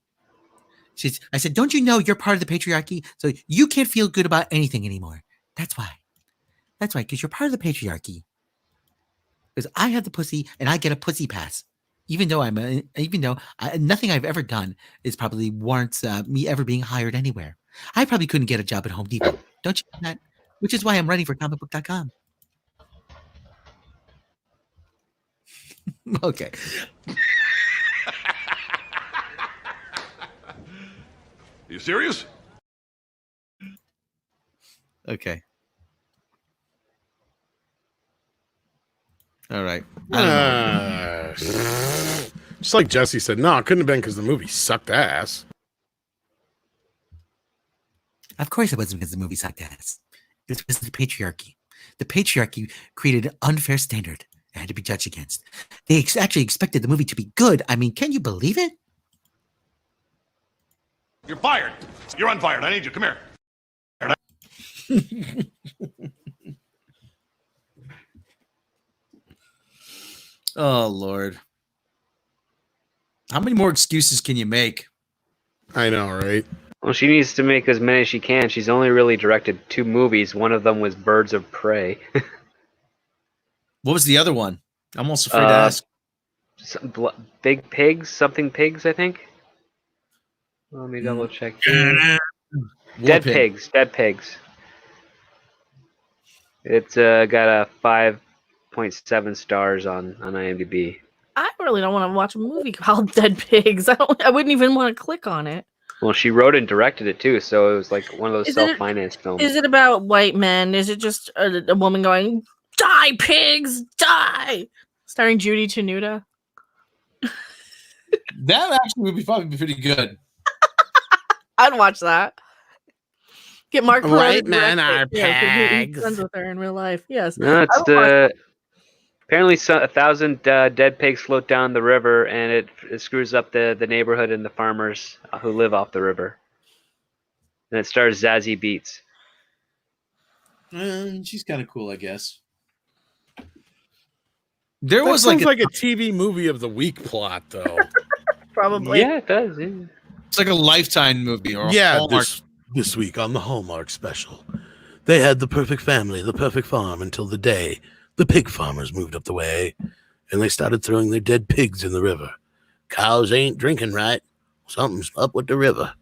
I said, don't you know you're part of the patriarchy? So you can't feel good about anything anymore. That's why. That's right, because you're part of the patriarchy. Because I have the pussy and I get a pussy pass, even though nothing I've ever done is probably warrants me ever being hired anywhere. I probably couldn't get a job at Home Depot. Don't you know that? Which is why I'm running for comicbook.com. Okay. You serious? Okay. All right. Just like Jesse said, no, it couldn't have been because the movie sucked ass. Of course it wasn't because the movie sucked ass. It was because of the patriarchy. The patriarchy created an unfair standard it had to be judged against. They actually expected the movie to be good. I mean, can you believe it? You're fired. You're unfired. I need you. Come here. Oh, Lord. How many more excuses can you make? I know, right? Well, she needs to make as many as she can. She's only really directed 2 movies. One of them was Birds of Prey. What was the other one? I'm almost afraid to ask. Big Pigs? Something Pigs, I think? Let me double check. Dead Pigs. It's got a 5.7 stars on IMDb. I really don't want to watch a movie called Dead Pigs. I wouldn't even want to click on it. Well, she wrote and directed it too, so it was like one of those Is it- self-financed films. Is it about white men? Is it just a woman going, "Die, pigs, die," starring Judy Tenuta? That actually would probably be pretty good. I'd watch that. Get Mark Perot White to men direct are it. Yeah, 'cause he's pigs. friends with her in real life. Yes. No, it's I would watch apparently 1,000 dead pigs float down the river, and it screws up the neighborhood and the farmers who live off the river. And it stars Zazie Beetz. She's kind of cool, I guess. There That was sounds like like a TV movie of the week plot, though. probably. Yeah, it does. Yeah. it's like a Lifetime movie or a Yeah, Hallmark. this week on the Hallmark special. They had the perfect family, the perfect farm, until the day the pig farmers moved up the way, and they started throwing their dead pigs in the river. Cows ain't drinking right. Something's up with the river.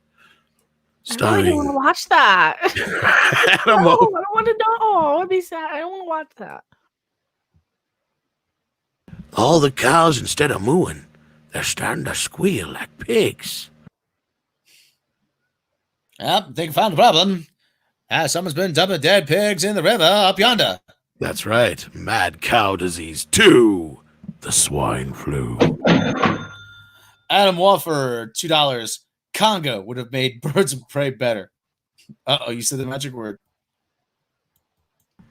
I really don't want to Starring watch that. Adam No, I O. don't want to know. I'd be sad. I don't want to watch that. All the cows, instead of mooing, they're starting to squeal like pigs. Yep, they found the problem. Someone's been dumping dead pigs in the river up yonder. That's right. Mad cow disease 2. The swine flu. Adam Walford, $2. Congo would have made Birds of Prey better. Uh-oh, you said the magic word.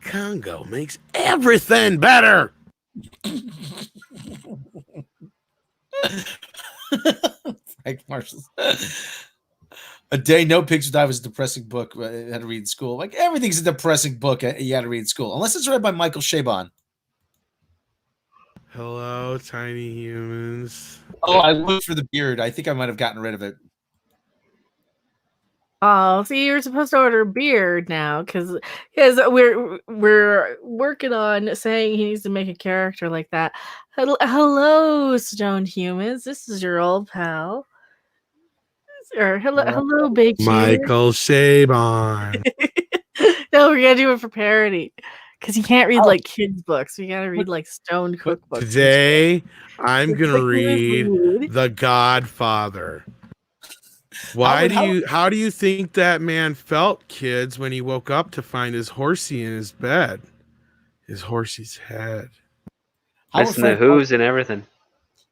Congo makes everything better. Frank Marshall. A Day No Pigs Will Die was a depressing book I had to read in school. Like, everything's a depressing book you had to read in school, unless it's read by Michael Chabon. Hello, tiny humans. Oh, I looked for the beard. I think I might have gotten rid of it. Oh, see, you're supposed to order beard now because we're working on saying he needs to make a character like that. Hello, stoned humans. This is your old pal. Or hello, big cheese. Michael Chabon. No, we're gonna do it for parody because you can't read like kids' books. We gotta read like stoned cookbooks. Today, I'm It's gonna like read read. The Godfather. How do you think that man felt, kids, when he woke up to find his horsey in his bed? His horsey's head. Missing the hooves and everything.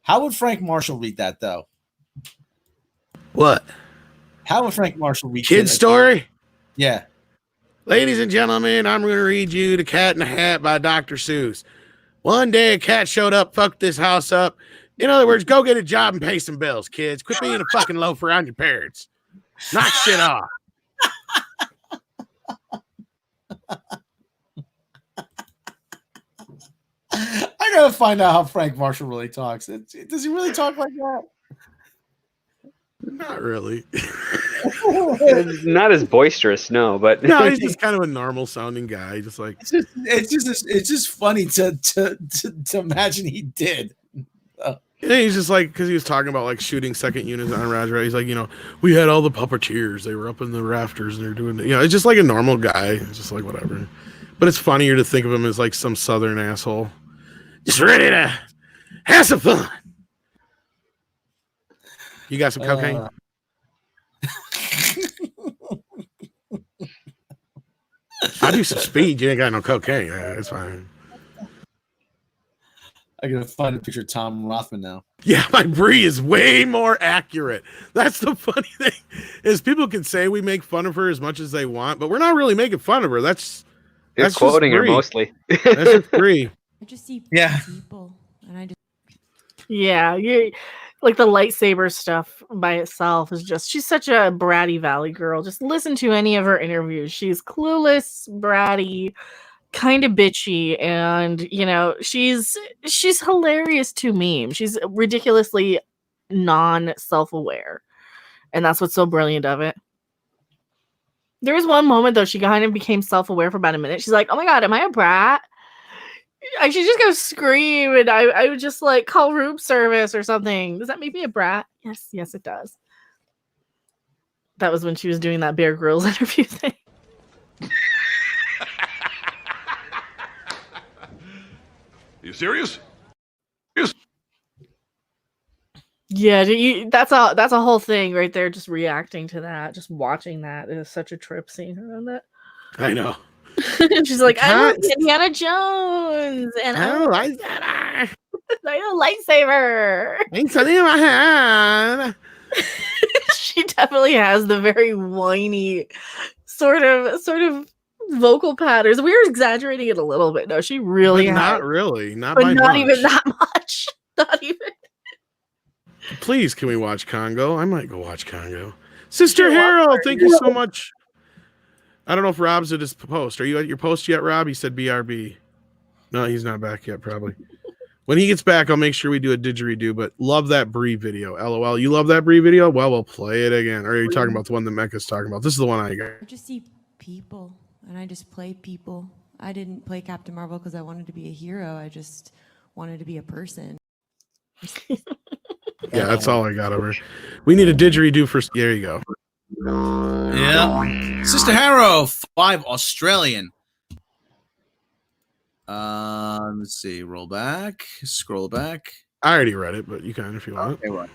How would Frank Marshall read that, though? What? How would Frank Marshall read Kid story? Yeah. Ladies and gentlemen, I'm going to read you The Cat in the Hat by Dr. Seuss. One day a cat showed up, fucked this house up. In other words, go get a job and pay some bills, kids. Quit being a fucking loafer on your parents. Knock shit off. I gotta find out how Frank Marshall really talks. Does he really talk like that? Not really. Not as boisterous, no, but No, he's just kind of a normal sounding guy. Just like it's just funny to imagine he did. yeah, he's just like, because he was talking about like shooting second units on Roger. He's like, we had all the puppeteers. They were up in the rafters and they're doing, it's just like a normal guy. It's just like whatever. But it's funnier to think of him as like some southern asshole, just ready to have some fun. You got some cocaine? I do some speed. You ain't got no cocaine. Yeah, it's fine. I gotta find a picture of Tom Rothman now. Yeah, my Brie is way more accurate. That's the funny thing, is people can say we make fun of her as much as they want, but we're not really making fun of her. That's quoting her mostly. That's just Brie. I just see people, and I just you like the lightsaber stuff by itself is just, she's such a bratty Valley girl. Just listen to any of her interviews. She's clueless, bratty, kind of bitchy, and she's hilarious to meme. She's ridiculously non-self-aware, and that's what's so brilliant of it. There was one moment though she kind of became self-aware for about a minute. She's like, oh my god, am I a brat? I should just go scream, and I would just like call room service or something. Does that make me a brat? Yes, it does. That was when she was doing that Bear Grylls interview thing. You serious? Yeah, that's a whole thing right there. Just reacting to that, just watching that is such a trip. Seeing her on that, I know. she's like, "I love Can't- Indiana Jones, and I I don't like that. I a lightsaber." Ain't something in my hand. She definitely has the very whiny sort of vocal patterns. We were exaggerating it a little bit. No, she really But has, not really. Not but by not much. even that much. Not even. Please, can we watch Congo? I might go watch Congo. Sister Harold, thank you so much. I don't know if Rob's at his post. Are you at your post yet, Rob? He said BRB. No, he's not back yet, probably. When he gets back, I'll make sure we do a didgeridoo, but love that Bree video. LOL. You love that Bree video? Well, we'll play it again. Or are you talking about the one that Mecca's talking about? This is the one I got. I just see people, and I just play people. I didn't play Captain Marvel because I wanted to be a hero. I just wanted to be a person. Yeah, that's all I got over. We need a didgeridoo for. There you go. Yeah. Sister Harrow, 5 Australian. Let's see. Roll back. Scroll back. I already read it, but you can if you want. Okay, well,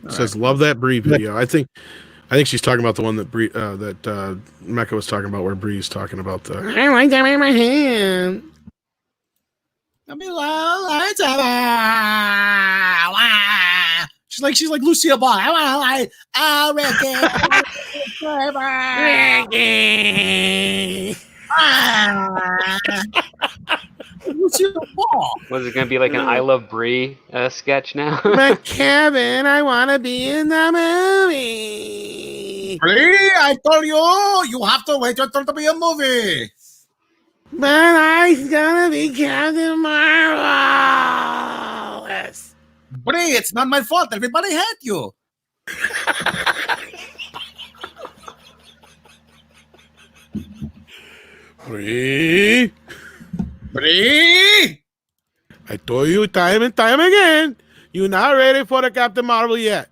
It says, "Love that Bree video." I think she's talking about the one that Mecca was talking about, where Bree's talking about the. I like that in my hand. She's like Lucille Ball. Lucille Ball. Was it going to be like an I Love Brie sketch now? But Kevin, I want to be in the movie. Bree, I told you have to wait until to be a movie. But I'm gonna be Captain Marvel. Bree, it's not my fault. Everybody hate you. Bree, I told you time and time again, you're not ready for the Captain Marvel yet.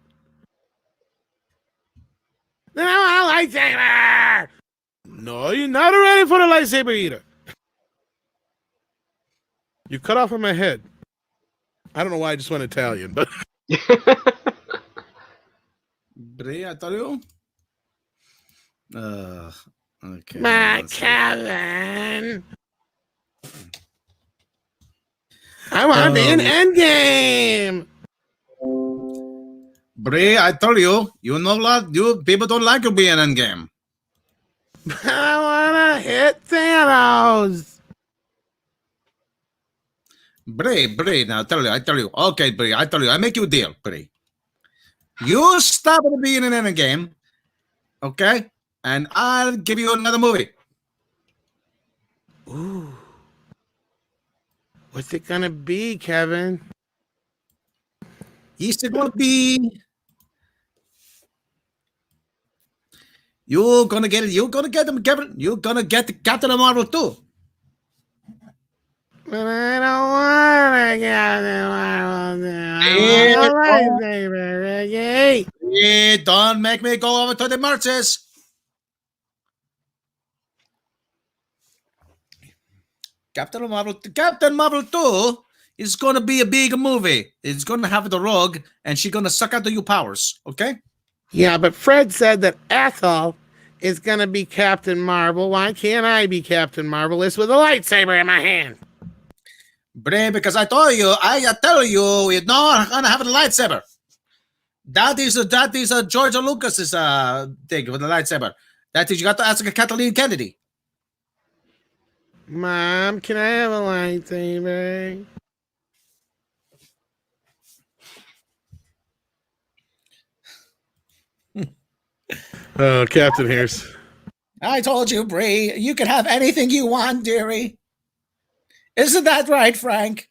Then I want a lightsaber. No, you're not ready for the lightsaber either. You cut off on my head. I don't know why I just went Italian, but Bree, I told you. Okay. my Kevin. I want to be in Endgame. Bree, I told you, you people don't like you being in game. I want to hit Thanos. Bree, now I tell you. Okay, Bree, I tell you, I make you a deal, Bree. You stop being in a game, okay? And I'll give you another movie. Ooh. What's it gonna be, Kevin? It's gonna be. You're gonna get it. You're gonna get them, Kevin. You're gonna get the Captain Marvel too. But I don't want to get the lightsaber. Don't make me go over to the marches. Captain Marvel 2 is gonna be a big movie. It's gonna have the Rogue, and she's gonna suck out the your powers. Okay? Yeah, but Fred said that Ethel is gonna be Captain Marvel. Why can't I be Captain Marvelous with a lightsaber in my hand? Bray, because I tell you, you're not gonna have a lightsaber. That is George Lucas's thing with the lightsaber. That is, you got to ask Kathleen Kennedy. Mom, can I have a lightsaber? Oh, Captain Harris. I told you, Bray, you can have anything you want, dearie. Isn't that right, Frank?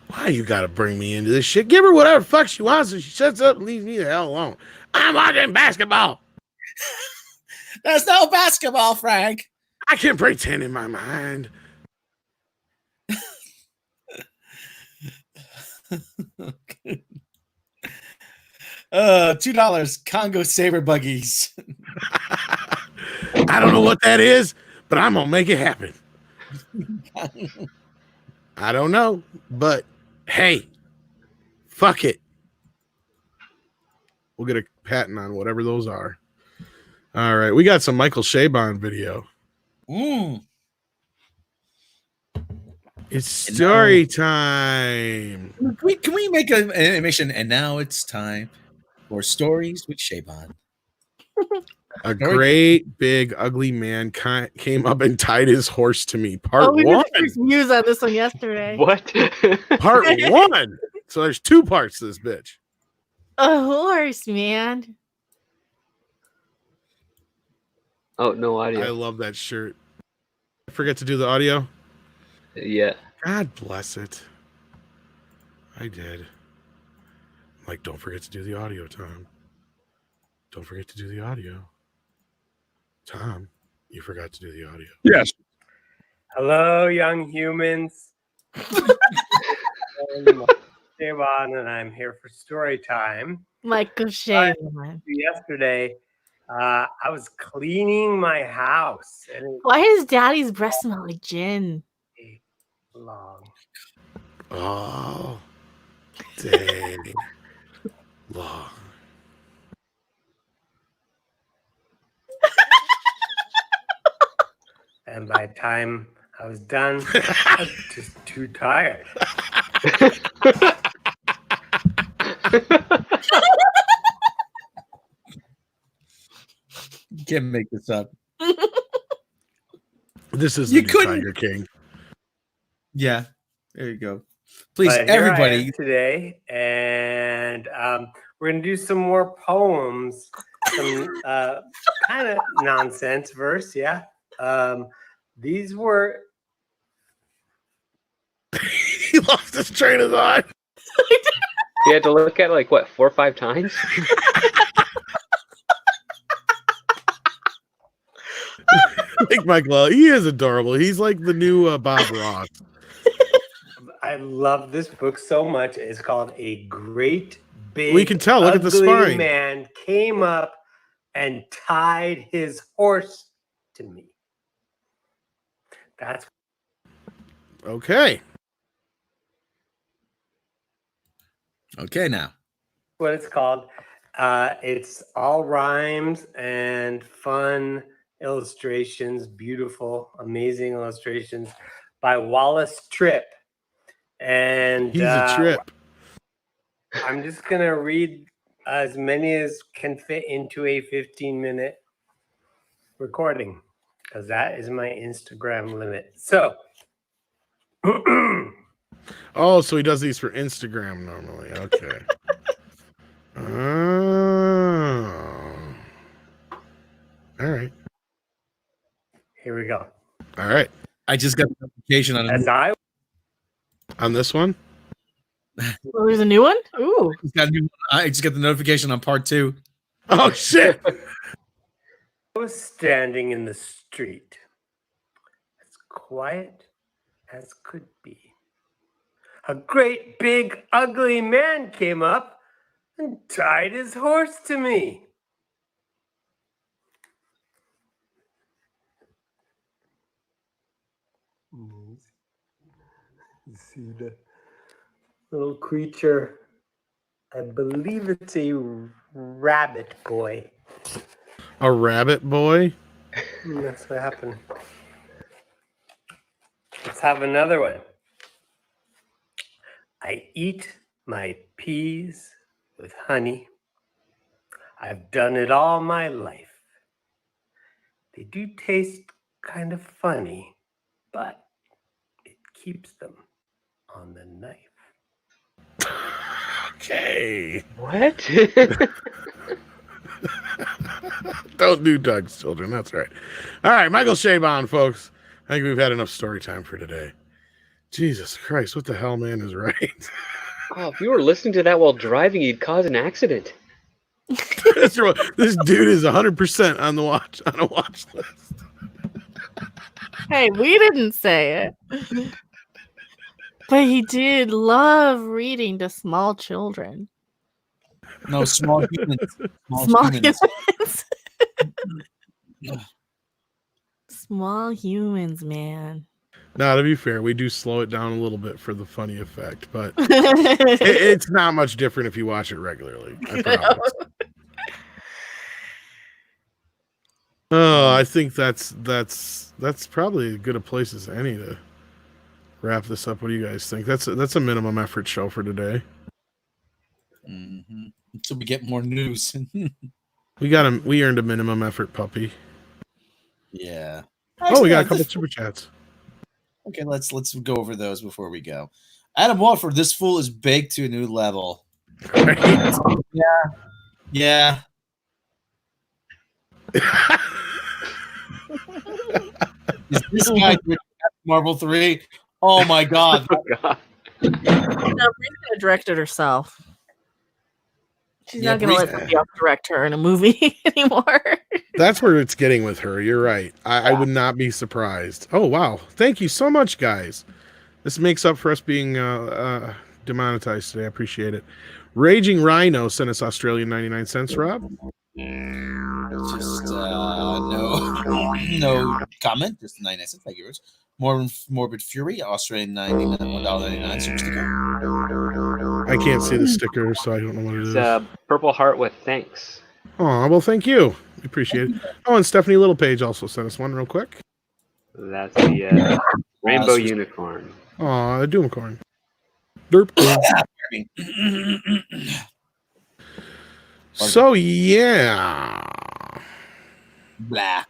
Why you gotta bring me into this shit? Give her whatever the fuck she wants and she shuts up and leaves me the hell alone. I'm watching basketball. There's no basketball, Frank. I can pretend in my mind. $2 Congo Saber buggies. I don't know what that is, but I'm gonna make it happen. I don't know, but hey, fuck it. We'll get a patent on whatever those are. All right, we got some Michael Chabon video. It's story time. Can we make an animation? And now it's time for stories with Chabon. A great big ugly man came up and tied his horse to me. Part we one. did views on this one yesterday. What? Part one. So there's 2 parts to this bitch. A horse, man. Oh, no audio. I love that shirt. I forget to do the audio. Yeah. God bless it. I did. I'm like, don't forget to do the audio, Tom. Don't forget to do the audio. Tom, you forgot to do the audio. Yes. Hello, young humans. I'm Chabon, and I'm here for story time. Michael Chabon. Yesterday, I was cleaning my house. And Why does Daddy's breath smell like gin? long. Oh, dang. Long. And by the time I was done, I was just too tired. You can't make this up. This is You the new couldn't- Tiger King. Yeah, there you go. Please, But here I everybody. am today, and we're gonna do some more poems, some kind of nonsense verse, yeah. These were He lost his train of thought. You had to look at it like, what, 4 or 5 times? Like Michael, he is adorable. He's like the new Bob Ross. I love this book so much. It's called A Great Big We can tell. Look at the Ugly spine. Man Came Up and Tied His Horse to Me. That's Okay. Okay, now. what it's called. It's all rhymes and fun illustrations, beautiful, amazing illustrations by Wallace Tripp. And He's a trip. I'm just gonna read as many as can fit into a 15-minute recording, because that is my Instagram limit. So Oh, so he does these for Instagram normally. Okay. All right. here we go. All right. I just got the notification on As I On this one? Oh, there's a new one? Ooh. I just got the notification on part 2. Oh, shit. was standing in the street, as quiet as could be. A great big ugly man came up and tied his horse to me. You see the little creature. I believe it's a rabbit boy. A rabbit boy? That's what happened. Let's have another one. I eat my peas with honey. I've done it all my life. They do taste kind of funny, but it keeps them on the knife. Okay. What? Don't do Doug's children. That's right. All right, Michael Chabon, folks. I think we've had enough story time for today. Jesus Christ, what the hell, man, is right? Oh, if you were listening to that while driving, you'd cause an accident. This dude is 100% on a watch list. Hey, we didn't say it. But he did love reading to small children. No, small humans. Small humans. Small humans, man. Now, to be fair, we do slow it down a little bit for the funny effect, but it's not much different if you watch it regularly. I promise. Oh, I think that's probably as good a place as any to wrap this up. What do you guys think? That's a minimum effort show for today. Mm-hmm. Until we get more news. We earned a minimum effort puppy. Yeah. Oh, we got a couple super chats. Okay, let's go over those before we go. Adam Walford, this fool is baked to a new level. Right? Yeah. Is this guy Marvel 3? Oh my god. Oh, God. No, Bree's gonna direct it herself. She's not gonna let somebody else direct her in a movie anymore. That's where it's getting with her. You're right. I would not be surprised. Oh wow! Thank you so much, guys. This makes up for us being demonetized today. I appreciate it. Raging Rhino sent us Australian 99 cents. Rob. Just no comment. Just 99 cents. Thank you. Morbid Fury, Australian $1.99 super sticker. I can't see the sticker, so I don't know what it is. It's Purple Heart with thanks. Oh, well, thank you. We appreciate it. Oh, and Stephanie Littlepage also sent us one real quick. That's the Rainbow Unicorn. Oh, a Doomicorn. Derp. So, yeah. Blah.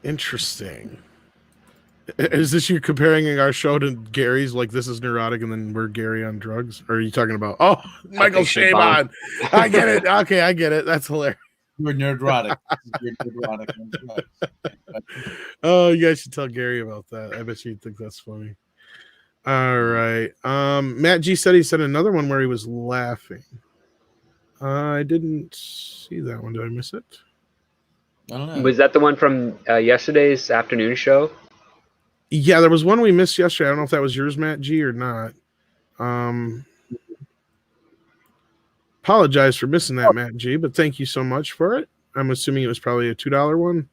Interesting. Is this you comparing our show to Gary's? Like, this is neurotic, and then we're Gary on drugs? Or are you talking about, Michael Chabon? I get it. Okay, I get it. That's hilarious. You're neurotic. You're neurotic. Oh, you guys should tell Gary about that. I bet you'd think that's funny. All right. Matt G said he sent another one where he was laughing. I didn't see that one. Did I miss it? I don't know. Was that the one from yesterday's afternoon show? Yeah, there was one we missed yesterday. I don't know if that was yours, Matt G, or not. Apologize for missing that, Matt G, but thank you so much for it. I'm assuming it was probably a $2 one.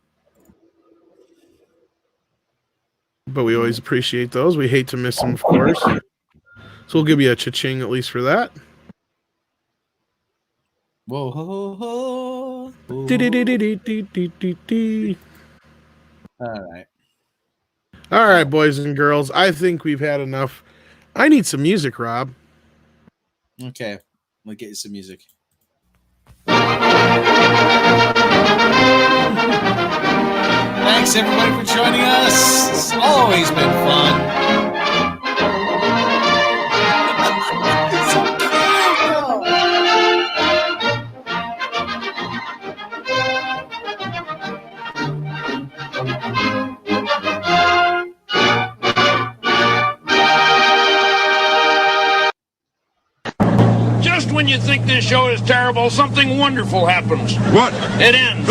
But we always appreciate those. We hate to miss them, of course. So we'll give you a cha-ching at least for that. Whoa, ho, ho, ho. All right. All right, boys and girls. I think we've had enough. I need some music, Rob. Okay. Let me get you some music. Thanks, everybody, for joining us. It's always been fun. Just when you think this show is terrible, something wonderful happens. What? It ends.